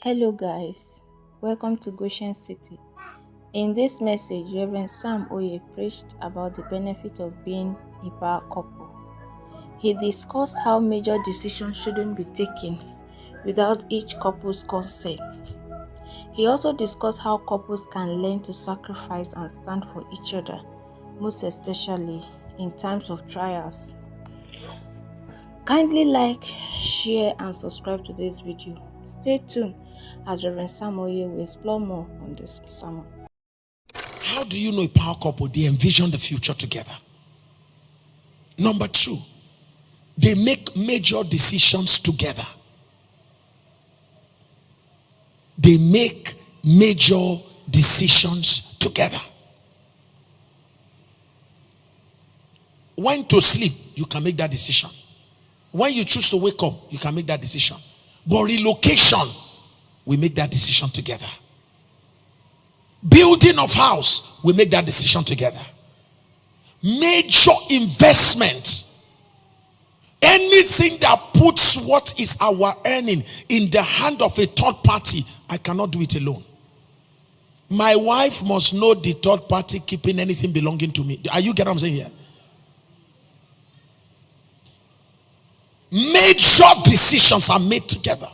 Hello guys, welcome to Goshen City. In this message, Rev Sam Oye preached about the benefit of being a power couple. He discussed how major decisions shouldn't be taken without each couple's consent. He also discussed how couples can learn to sacrifice and stand for each other, most especially in times of trials. Kindly like, share and subscribe to this video. Stay tuned as Rev Sam Oye will explore more on this sermon. How do you know a power couple? They envision the future together. Number two, they make major decisions together. They make major decisions together. When to sleep, you can make that decision. When you choose to wake up, you can make that decision. But relocation, we make that decision together. Building of house, we make that decision together. Major investment, anything that puts what is our earning in the hand of a third party, I cannot do it alone. My wife must know the third party keeping anything belonging to me. Are you getting what I'm saying here? Major decisions are made together.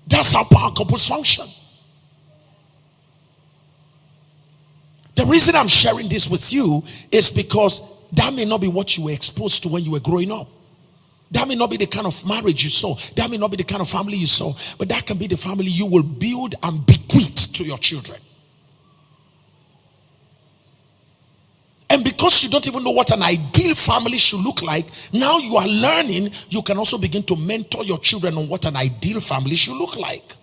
That's how power couples function. The reason I'm sharing this with you is because that may not be what you were exposed to when you were growing up. That may not be the kind of marriage you saw. That may not be the kind of family you saw. But that can be the family you will build and bequeath to your children. And because you don't even know what an ideal family should look like, now you are learning, you can also begin to mentor your children on what an ideal family should look like.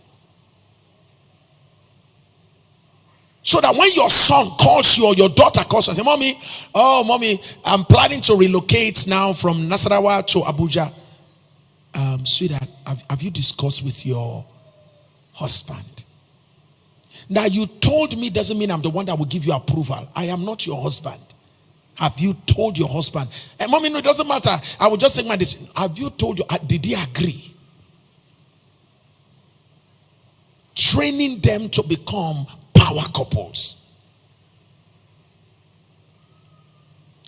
So that when your son calls you or your daughter calls you and says, mommy, I'm planning to relocate now from Nasarawa to Abuja. Sweetheart, have you discussed with your husband? Now, you told me doesn't mean I'm the one that will give you approval. I am not your husband. Have you told your husband? And mommy, no, it doesn't matter. I will just take my decision. Have you told you? Did he agree? Training them to become power couples.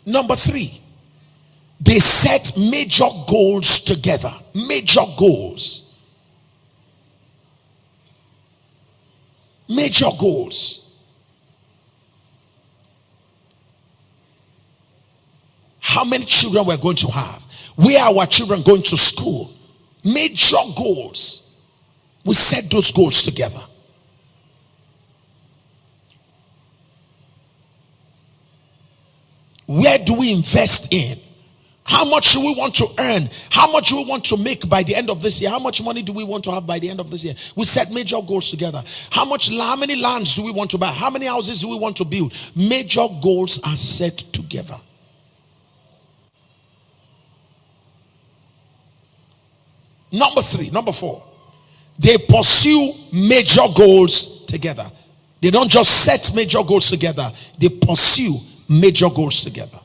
Number three, they set major goals together. Major goals. Major goals. How many children we're going to have? Where are our children going to school? Major goals. We set those goals together. Where do we invest in? How much do we want to earn? How much do we want to make by the end of this year? How much money do we want to have by the end of this year? We set major goals together. How many lands do we want to buy? How many houses do we want to build? Major goals are set together. Number four, they pursue major goals together. They don't just set major goals together, they pursue major goals together.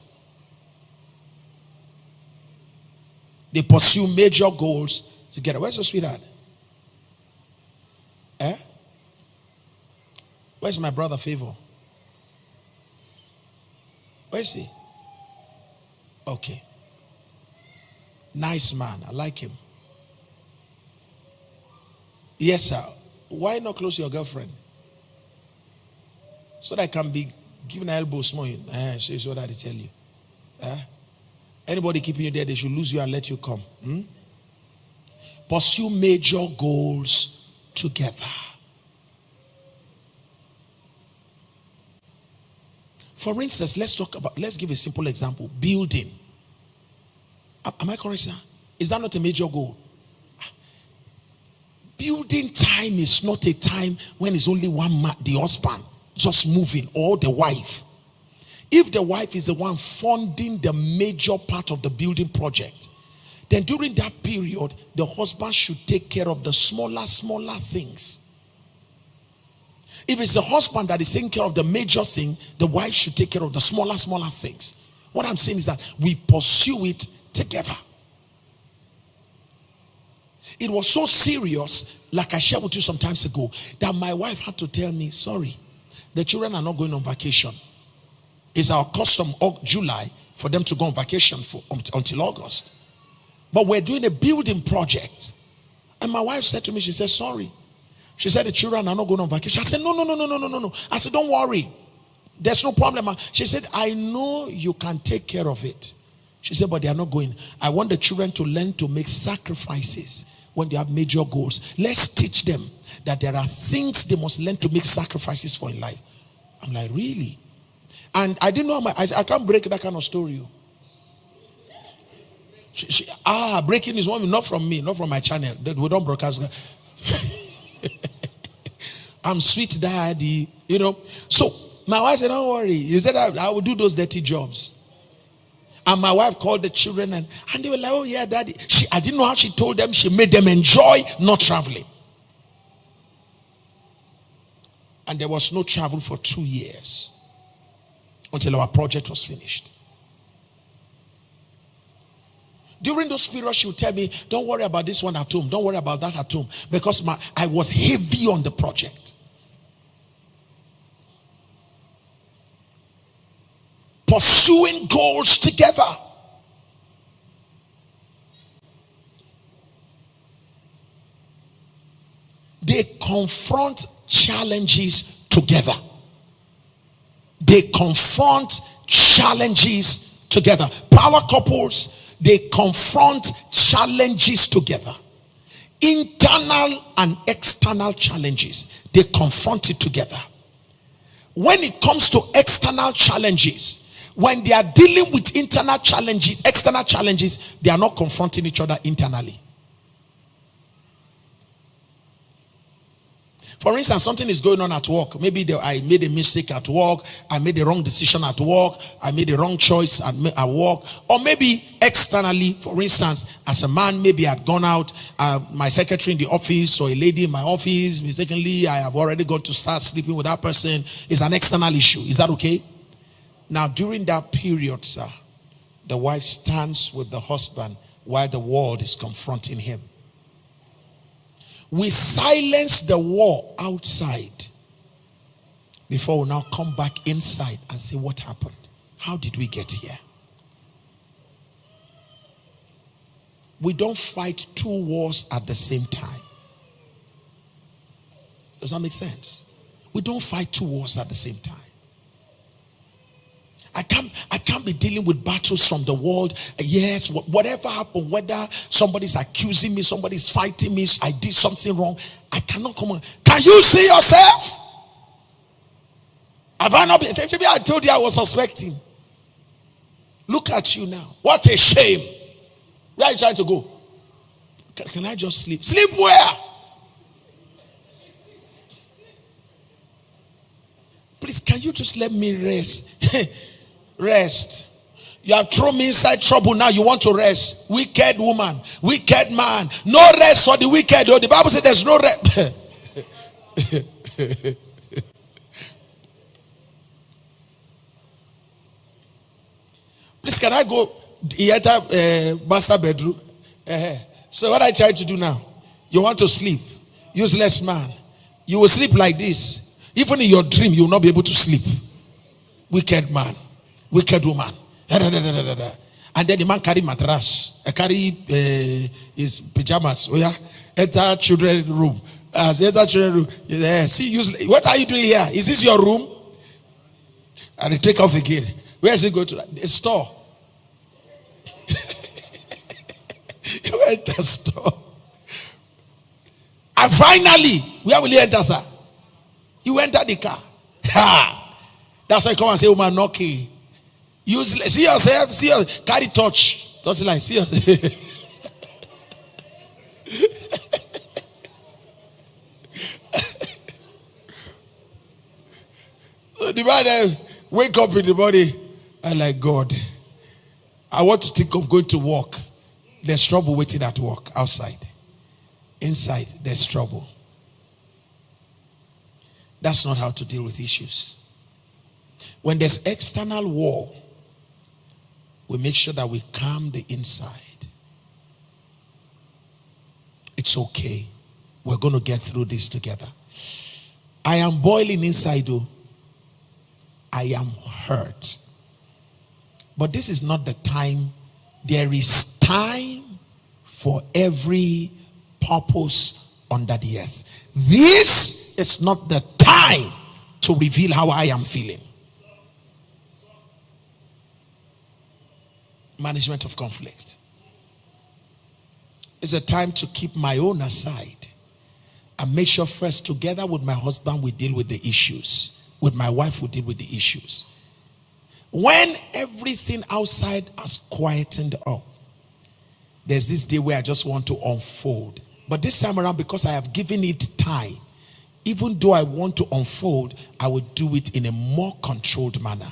They pursue major goals together. Where's your sweetheart? Where's my brother Favor? Where is he? Okay. Nice man. I like him. Yes, sir. Why not close your girlfriend? So that I can be giving an elbow small. She's what I tell you. Anybody keeping you there, they should lose you and let you come. Pursue major goals together. For instance, let's give a simple example. Building. Am I correct, sir? Is that not a major goal? Building time is not a time when it's only one man, the husband, just moving, or the wife. If the wife is the one funding the major part of the building project, then during that period, the husband should take care of the smaller things. If it's the husband that is taking care of the major thing, the wife should take care of the smaller things. What I'm saying is that we pursue it together. It was so serious like I shared with you some times ago, that my wife had to tell me, sorry, the children are not going on vacation. It's our custom of July for them to go on vacation until August. But we're doing a building project. And my wife said to me, she said, sorry. She said, the children are not going on vacation. I said, no. I said, don't worry. There's no problem. She said, I know you can take care of it. She said, but they are not going. I want the children to learn to make sacrifices when they have major goals. Let's teach them that there are things they must learn to make sacrifices for in life. I'm like, really? And I didn't know I can't break that kind of story. Breaking is one, not from me, not from my channel. We don't broadcast. I'm sweet daddy, So my wife said, don't worry. He said, I will do those dirty jobs. And my wife called the children and they were like, oh yeah, daddy. I didn't know how she told them. She made them enjoy not traveling. And there was no travel for 2 years until our project was finished. During those periods, she would tell me, don't worry about this one at home. Don't worry about that at home. Because I was heavy on the project. Pursuing goals together. They confront challenges together. They confront challenges together. Power couples, they confront challenges together. Internal and external challenges, they confront it together. When it comes to external challenges, when they are dealing with internal challenges, external challenges, they are not confronting each other internally. For instance, something is going on at work. Maybe I made a mistake at work. I made the wrong decision at work. I made the wrong choice at work. Or maybe externally, for instance, as a man, maybe I had gone out, my secretary in the office or a lady in my office, mistakenly, I have already got to start sleeping with that person. It's an external issue. Is that okay? Now, during that period, sir, the wife stands with the husband while the world is confronting him. We silence the war outside before we now come back inside and see what happened. How did we get here? We don't fight 2 wars at the same time. Does that make sense? We don't fight 2 wars at the same time. I can't be dealing with battles from the world. Yes, whatever happened, whether somebody's accusing me, somebody's fighting me, I did something wrong, I cannot come on. Can you see yourself? Have I not been? Maybe I told you I was suspecting. Look at you now. What a shame. Where are you trying to go? Can I just sleep? Sleep where? Please, can you just let me rest? Rest. You have thrown me inside trouble. Now you want to rest. Wicked woman, wicked man. No rest for the wicked. Oh, the Bible says there's no rest. Please, can I go enter master bedroom? So what I try to do now? You want to sleep? Useless man. You will sleep like this. Even in your dream, you will not be able to sleep. Wicked man. Wicked woman. And then the man carry mattress. Carry his pajamas. Oh yeah. Enter children's room. As enter children's room. See, what are you doing here? Is this your room? And they take off again. Where is he going to? The store. You went to the store. And finally, where will he enter, sir? You enter the car. Ha! That's why you come and say, woman, knocking. Useless. See yourself. See yourself. Carry touch. Touch line. See yourself. So the man wake up in the morning and like, God, I want to think of going to work. There's trouble waiting at work outside. Inside, there's trouble. That's not how to deal with issues. When there's external war, we make sure that we calm the inside. It's okay. We're going to get through this together. I am boiling inside, though. I am hurt. But this is not the time. There is time for every purpose under the earth. This is not the time to reveal how I am feeling. Management of conflict. It's a time to keep my own aside and make sure first, together with my husband, we deal with the issues. With my wife, we deal with the issues. When everything outside has quietened up, there's this day where I just want to unfold. But this time around, because I have given it time, even though I want to unfold, I will do it in a more controlled manner.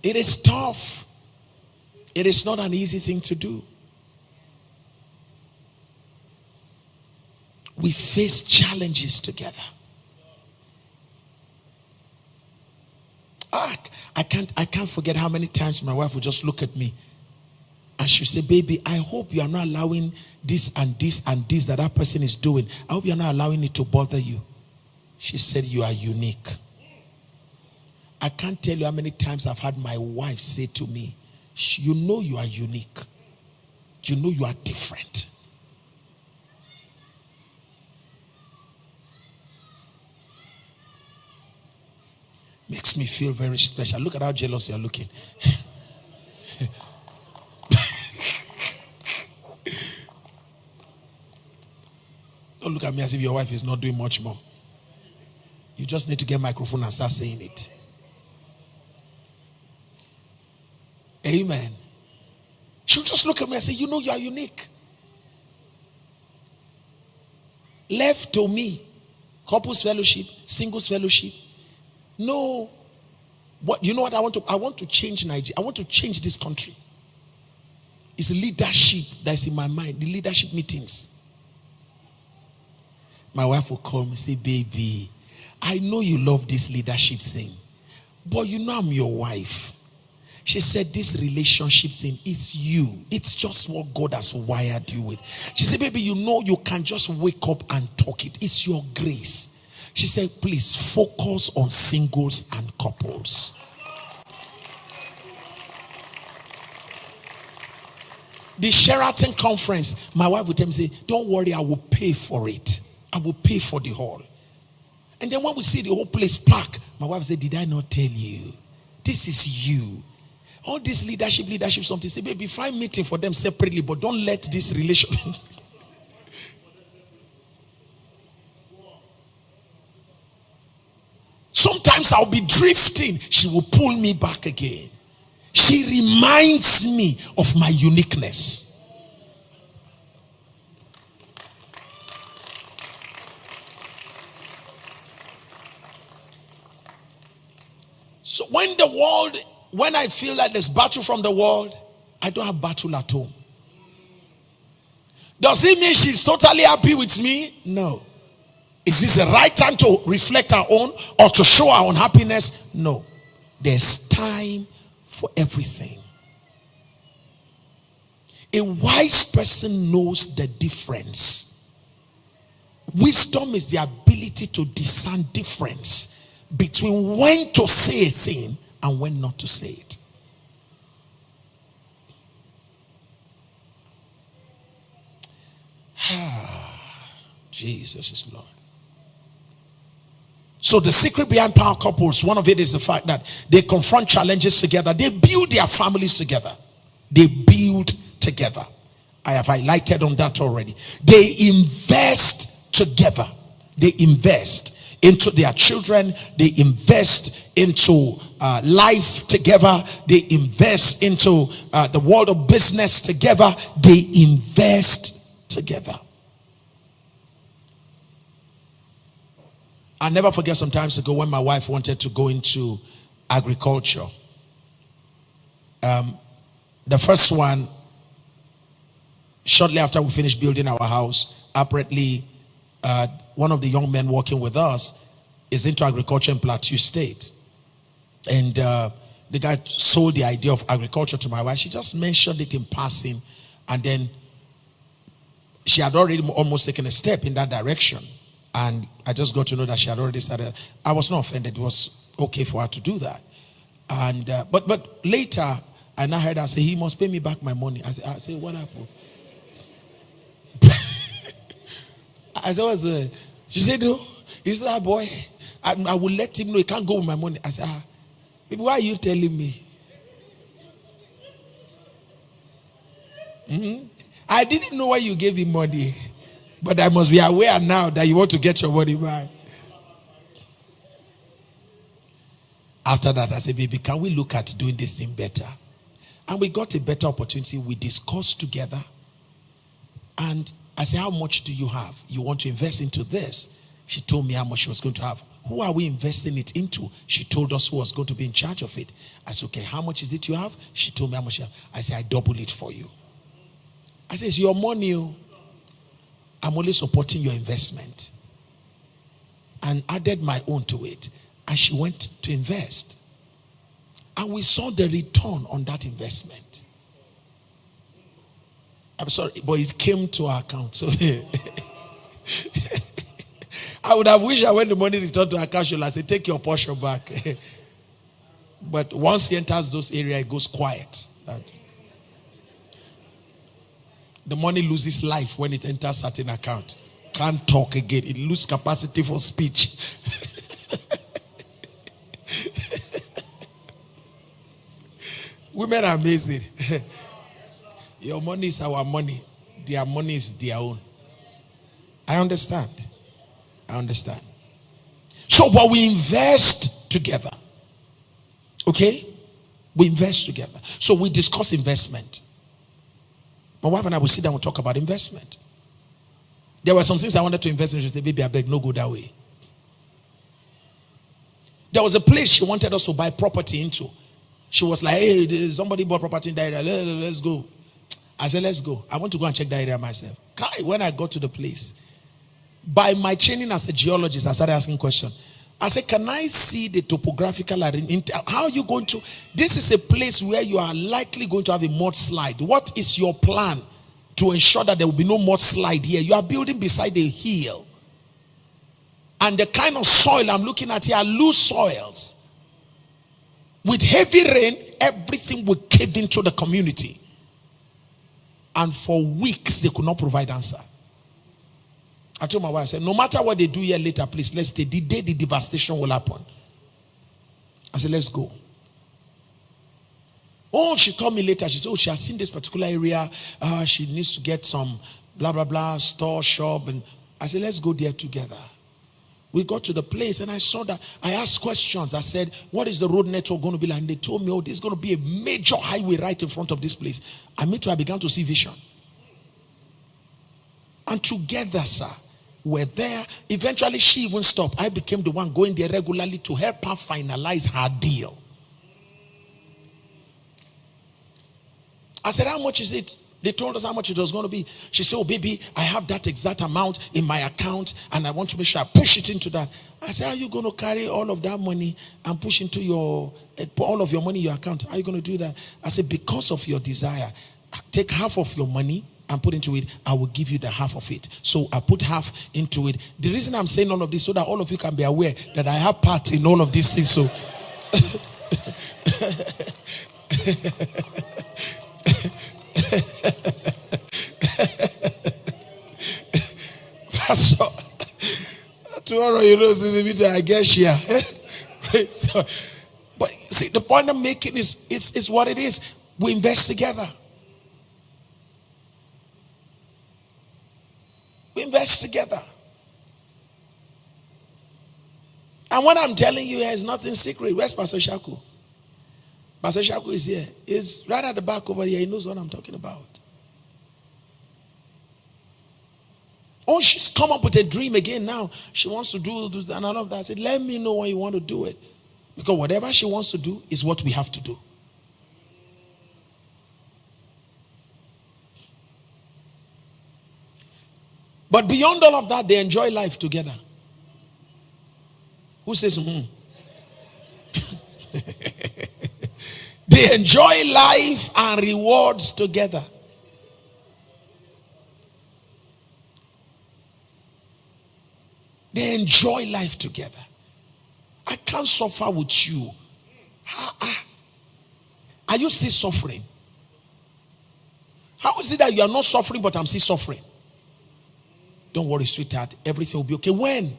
It is tough. It is not an easy thing to do. We face challenges together. I can't forget how many times my wife would just look at me and she'd say, baby, I hope you are not allowing this and this and this that person is doing. I hope you are not allowing it to bother you. She said, you are unique. I can't tell you how many times I've had my wife say to me, you know you are unique. You know you are different. Makes me feel very special. Look at how jealous you're looking. Don't look at me as if your wife is not doing much more. You just need to get a microphone and start saying it. Amen. She'll just look at me and say, you know you are unique. Left to me, couples fellowship, singles fellowship. No. What you know what I want to change Nigeria. I want to change this country. It's leadership that's in my mind. The leadership meetings. My wife will call me and say, baby, I know you love this leadership thing, but you know I'm your wife. She said, this relationship thing, it's you. It's just what God has wired you with. She said, baby, you know you can just wake up and talk it. It's your grace. She said, please focus on singles and couples. The Sheraton conference, my wife would tell me, say, don't worry, I will pay for it. I will pay for the hall. And then when we see the whole place packed, my wife said, did I not tell you? This is you. All this leadership, something. Say, baby, find meeting for them separately, but don't let this relation. Sometimes I'll be drifting. She will pull me back again. She reminds me of my uniqueness. So when I feel like there's battle from the world, I don't have battle at home. Does it mean she's totally happy with me? No. Is this the right time to reflect our own or to show our unhappiness? No. There's time for everything. A wise person knows the difference. Wisdom is the ability to discern difference between when to say a thing and when not to say it. Jesus is Lord. So the secret behind power couples, one of it is the fact that they confront challenges together. They build their families together. They build together. I have highlighted on that already. They invest together. They invest into their children. They invest into life together. They invest into the world of business together. They invest together. I'll never forget some times ago when my wife wanted to go into agriculture. The first one, shortly after we finished building our house, apparently one of the young men working with us is into agriculture in Plateau State. And the guy sold the idea of agriculture to my wife. She just mentioned it in passing. And then she had already almost taken a step in that direction. And I just got to know that she had already started. I was not offended. It was okay for her to do that. And but later, I now heard her say, he must pay me back my money. I said what happened? I said, she said, no, he's that boy. I will let him know he can't go with my money. I said, baby, why are you telling me? I didn't know why you gave him money. But I must be aware now that you want to get your money back. After that, I said, baby, can we look at doing this thing better? And we got a better opportunity. We discussed together. And I said, how much do you have? You want to invest into this? She told me how much she was going to have. Who are we investing it into? She told us who was going to be in charge of it. I said, okay, how much is it you have? She told me how much you have. I said, I double it for you. I said, it's your money. I'm only supporting your investment. And added my own to it. And she went to invest. And we saw the return on that investment. I'm sorry, but it came to our account. So I would have wished that when the money returned to our account, she'll say, take your portion back. But once he enters those areas, it goes quiet. The money loses life when it enters certain account. Can't talk again. It loses capacity for speech. Women are amazing. Your money is our money. Their money is their own. I understand. So, but we invest together. Okay? We invest together. So we discuss investment. My wife and I will sit down and talk about investment. There were some things I wanted to invest in. She said, baby, I beg, no go that way. There was a place she wanted us to buy property into. She was like, hey, somebody bought property in that area. Let's go. I said, let's go. I want to go and check that area myself. When I got to the place, by my training as a geologist, I started asking questions. I said, can I see the topographical arrangement? How are you going to? This is a place where you are likely going to have a mudslide. What is your plan to ensure that there will be no mudslide here? You are building beside a hill. And the kind of soil I'm looking at here are loose soils. With heavy rain, everything will cave into the community. And for weeks, they could not provide answer. I told my wife, I said, no matter what they do here later, please, let's stay. The day the devastation will happen. I said, let's go. Oh, she called me later. She said, oh, she has seen this particular area. She needs to get some blah, blah, blah, store, shop. And I said, let's go there together. We got to the place and I saw that. I asked questions. I said, what is the road network going to be like? And they told me, oh, this is going to be a major highway right in front of this place. I began to see vision. And together, sir, we're there. Eventually, she even stopped. I became the one going there regularly to help her finalize her deal. I said, how much is it? They told us how much it was going to be. She said, oh, baby, I have that exact amount in my account and I want to make sure I push it into that. I said, how are you going to carry all of that money and push into all of your money in your account? How are you going to do that? I said, because of your desire, take half of your money and put into it. I will give you the half of it. So I put half into it. The reason I'm saying all of this so that all of you can be aware that I have part in all of these things. So Pastor, tomorrow, I guess here. So, but see, the point I'm making is what it is. We invest together. We invest together. And what I'm telling you here is nothing secret. Where's Pastor Shaku? Pastor Shaku is here. He's right at the back over here. He knows what I'm talking about. Oh, she's come up with a dream again now. She wants to do this and all of that. I said, let me know when you want to do it. Because whatever she wants to do is what we have to do. But beyond all of that, they enjoy life together. Who says, They enjoy life and rewards together. They enjoy life together. I can't suffer with you. Are you still suffering? How is it that you are not suffering but I'm still suffering? Don't worry, sweetheart. Everything will be okay. When?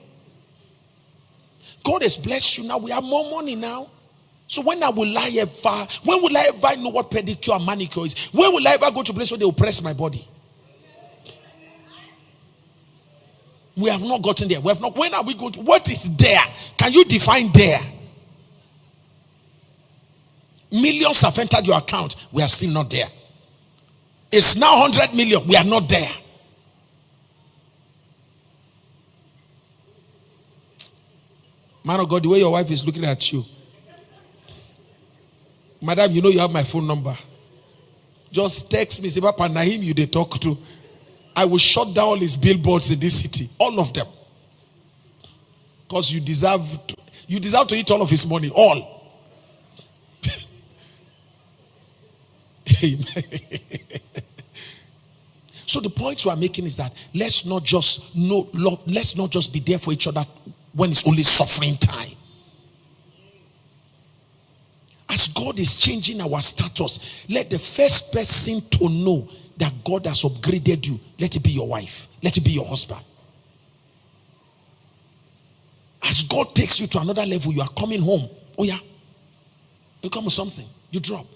God has blessed you now. We have more money now. So when will I ever know what pedicure and manicure is? When will I ever go to a place where they will press my body? We have not gotten there. We have not. When are we going to? What is there? Can you define there? Millions have entered your account. We are still not there. It's now 100 million. We are not there. Man of God, the way your wife is looking at you. Madam, you know you have my phone number. Just text me. Say, Papa Nahim, you they talk to. I will shut down all his billboards in this city. All of them. Because you deserve to eat all of his money. All. Amen. So the point we are making is that let's not just be there for each other when it's only suffering time. As God is changing our status, let the first person to know that God has upgraded you, let it be your wife, let it be your husband. As God takes you to another level, you are coming home. Oh yeah, you come with something, you drop.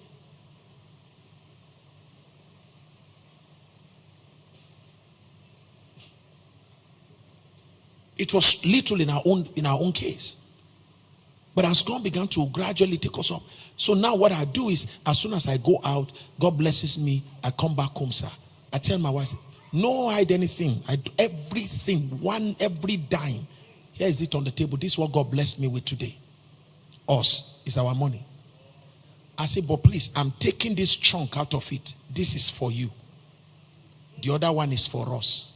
It was little in our own case. But as God began to gradually take us up. So now what I do is, as soon as I go out, God blesses me, I come back home, sir. I tell my wife, no hide anything. I do everything, every dime. Here is it on the table. This is what God blessed me with today. Us is our money. I say, but please, I'm taking this chunk out of it. This is for you. The other one is for us.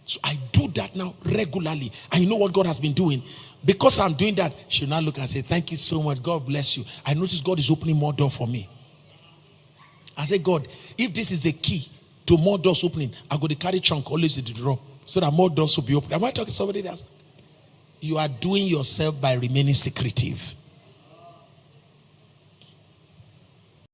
So I do that now regularly. And you know what God has been doing? Because I'm doing that, she'll now look and say, thank you so much. God bless you. I notice God is opening more doors for me. I say, God, if this is the key to more doors opening, I'm going to carry chunk always in the drawer so that more doors will be open. Am I talking to somebody else? You are doing yourself by remaining secretive.